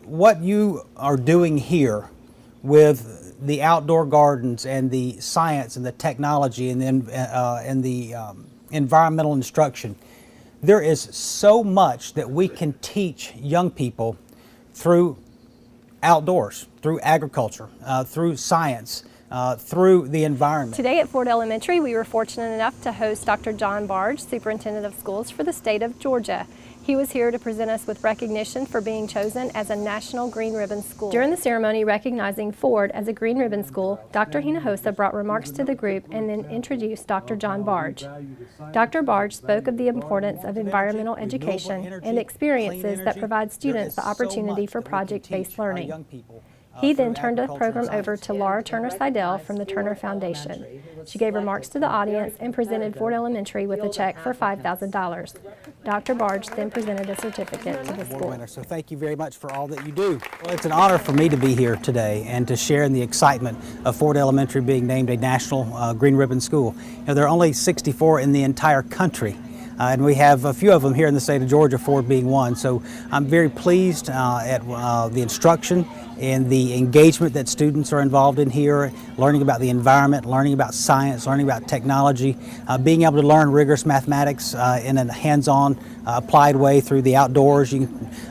what you are doing here with the outdoor gardens and the science and the technology and the environmental instruction, there is so much that we can teach young people through outdoors, through agriculture, through science, through the environment. Today at Ford Elementary, we were fortunate enough to host Dr. John Barge, Superintendent of Schools for the state of Georgia. He was here to present us with recognition for being chosen as a National Green Ribbon School. During the ceremony recognizing Ford as a Green Ribbon School, Dr. Hinojosa brought remarks to the group and then introduced Dr. John Barge. Dr. Barge spoke of the importance of environmental education and experiences that provide students the opportunity for project-based learning. He then turned the program over to Laura Turner Seidel from the Turner Foundation. She gave remarks to the audience and presented Ford Elementary with a check for $5,000. Dr. Barge then presented a certificate to the school. So thank you very much for all that you do. Well, it's an honor for me to be here today and to share in the excitement of Ford Elementary being named a National Green Ribbon School. You know, there are only 64 in the entire country. And we have a few of them here in the state of Georgia, Ford being one. So I'm very pleased at the instruction and the engagement that students are involved in here, learning about the environment, learning about science, learning about technology, being able to learn rigorous mathematics in a hands-on, applied way through the outdoors.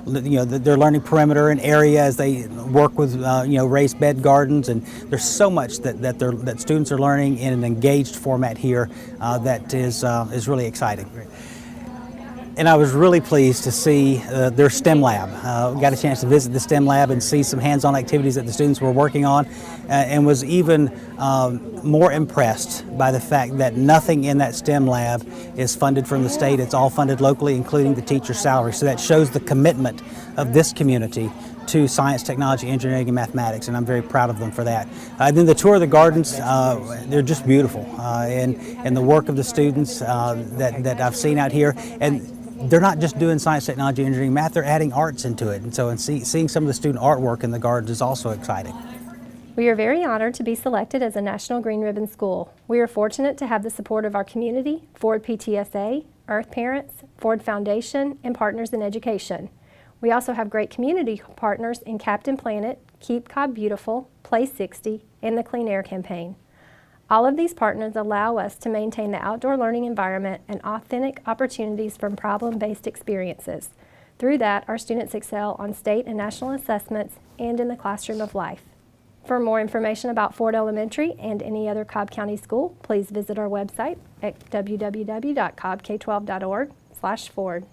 They're learning perimeter and area as they work with raised bed gardens, and there's so much that students are learning in an engaged format here that is really exciting. And I was really pleased to see their STEM lab. Got a chance to visit the STEM lab and see some hands-on activities that the students were working on, and was even more impressed by the fact that nothing in that STEM lab is funded from the state. It's all funded locally, including the teacher's salary. So that shows the commitment of this community to science, technology, engineering, and mathematics, and I'm very proud of them for that. Then the tour of the gardens, they're just beautiful, and the work of the students that I've seen out here, and they're not just doing science, technology, engineering, math, they're adding arts into it, and so seeing some of the student artwork in the gardens is also exciting. We are very honored to be selected as a National Green Ribbon School. We are fortunate to have the support of our community, Ford PTSA, Earth Parents, Ford Foundation, and Partners in Education. We also have great community partners in Captain Planet, Keep Cobb Beautiful, Play 60, and the Clean Air Campaign. All of these partners allow us to maintain the outdoor learning environment and authentic opportunities from problem-based experiences. Through that, our students excel on state and national assessments and in the classroom of life. For more information about Ford Elementary and any other Cobb County school, please visit our website at www.cobbk12.org/Ford.